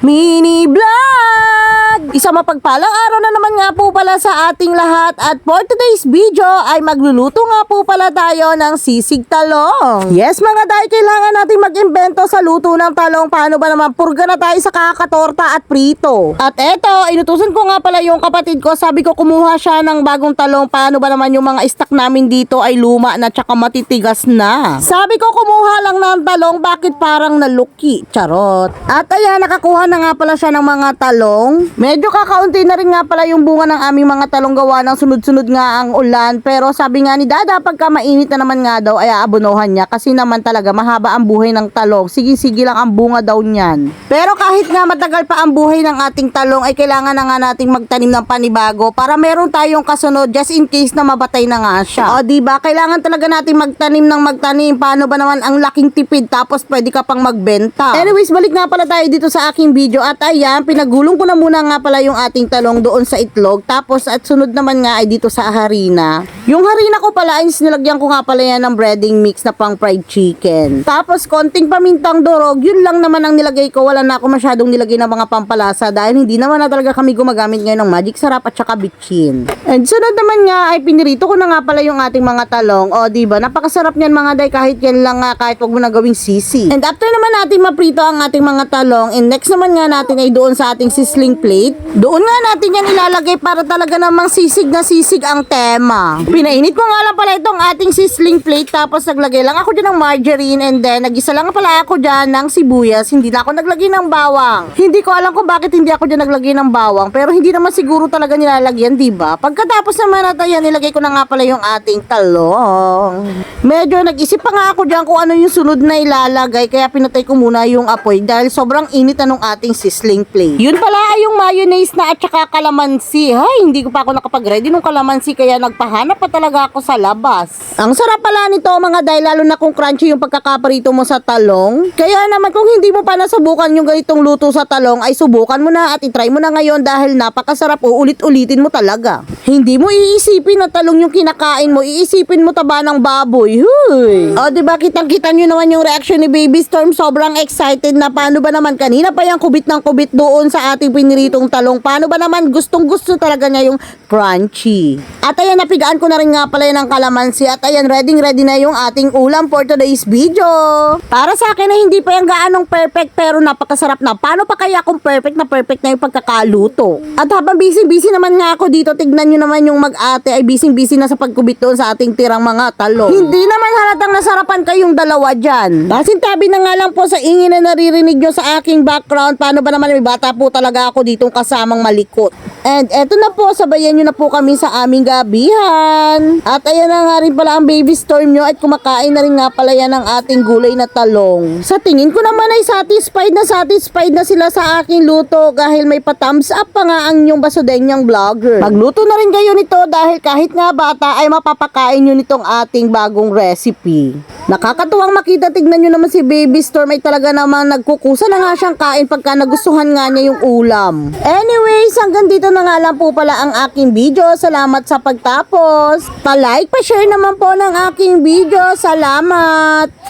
Mini vlog! Isang mapagpalang araw na naman nga po pala sa ating lahat at for today's video ay magluluto nga po pala tayo ng sisig talong. Yes mga day, kailangan natin mag-imbento sa luto ng talong. Paano ba naman purga na tayo sa kakatorta at prito. At eto, inutusan ko nga pala yung kapatid ko. Sabi ko kumuha siya ng bagong talong. Paano ba naman yung mga stock namin dito ay luma na tsaka matitigas na. Sabi ko kumuha lang ng talong, bakit parang naluki? Charot. At ayan, nakakuha na nga pala siya ng mga talong. Medyo kakaunti na rin nga pala yung bunga ng aming mga talong gawa ng sunod-sunod nga ang ulan. Pero sabi nga ni Dada, pagka mainit na naman nga daw ay aabonohan niya. Kasi naman talaga mahaba ang buhay ng talong. Sige-sige lang ang bunga daw niyan. Pero kahit nga matagal pa ang buhay ng ating talong ay kailangan na nga nating magtanim ng panibago para meron tayong kasunod just in case na mabatay na nga siya. O diba, kailangan talaga nating magtanim ng magtanim. Paano ba naman ang laking tipid tapos pwede ka pang magbenta. Anyways, balik nga pala tayo dito sa aking video at ayan, pinagulong ko na muna nga pala yung ating talong doon sa itlog. Tapos at sunod naman nga ay dito sa harina. Yung harina ko pala ay nilagyan ko nga pala yan ng breading mix na pang fried chicken. Tapos konting pamintang durog, yun lang naman ang nilagay ko. Wala na ako masyadong nilagay ng mga pampalasa dahil hindi naman na talaga kami gumagamit ngayon ng magic sarap at saka bitchin. And sunod naman nga ay pinirito ko na nga pala yung ating mga talong. O diba, napakasarap niyan mga day kahit yan lang nga, kahit wag mo na gawing sisi. And after naman natin maprito ang ating mga talong, and next naman nga natin ay doon sa ating sizzling plate. Doon nga natin yan ilalagay para talaga namang sisig na sisig ang tema. Pinainit ko nga lang pala itong ating sizzling plate tapos naglagay lang ako dyan ng margarine and then nagisa lang pala ako dyan ng sibuyas. Hindi na ako naglagay ng bawang. Hindi ko alam kung bakit hindi ako dyan naglagay ng bawang pero hindi naman siguro talaga nilalagyan, diba? Pagkatapos naman natin yan, nilagay ko na nga pala yung ating talong. Medyo nag-isip pa nga ako dyan kung ano yung sunod na ilalagay kaya pinatay ko muna yung apoy dahil sobrang init na nung ating sizzling plate. Yun pala ay yung mayonnaise na at saka kalamansi. Hay, hindi ko pa ako nakapag-ready nung kalamansi kaya nagpahanap pa talaga ako sa labas. Ang sarap pala nito mga day, lalo na kung crunchy yung pagkakaparito mo sa talong. Kaya naman kung hindi mo pa nasubukan yung ganitong luto sa talong ay subukan mo na at itry mo na ngayon dahil napakasarap, uulit-ulitin mo talaga. Hindi mo iisipin na talong yung kinakain mo, iisipin mo taba ng baboy. Huy! O diba, kitang-kita nyo naman yung reaction ni Baby Storm, sobrang excited na. Paano ba naman kanina pa yung kubit ng kubit doon sa ating piniritong talong. Paano ba naman gustong-gusto talaga niya yung crunchy. At ayan, napigaan ko na rin nga pala ng kalamansi at ayan, ready na yung ating ulam for today's video. Para sa akin na hindi pa yung gaanong perfect pero napakasarap na. Paano pa kaya kung perfect na yung pagkakaluto? At habang busy naman nga ako dito, tignan nyo naman yung mag-ate ay busy na sa pagkubit doon sa ating tirang mga talong. Hindi naman halatang nasarapan kayong dalawa dyan. Tabi na nga lang po sa ingin na naririnig nyo sa aking background. Paano ba naman, may bata po talaga ako ditong kasamang malikot. And eto na po, sabayan nyo na po kami sa aming gabihan. At ayan na nga rin pala ang Baby Storm nyo at kumakain na rin nga pala yan ng ating gulay na talong. Sa tingin ko naman ay satisfied na sila sa aking luto dahil may pa-thumbs up pa nga ang inyong basudenyang vlogger. Magluto na rin kayo nito dahil kahit nga bata ay mapapakain nyo nitong ating bagong recipe. Nakakatuwang makita, tignan nyo naman si Baby Storm ay talaga namang nagkukusa na nga siyang kain pagka nagustuhan nga niya yung ulam. Anyways, hanggang dito na nga lang po pala ang aking video. Salamat sa pagtapos. Pa-like, pa-share naman po ng aking video. Salamat!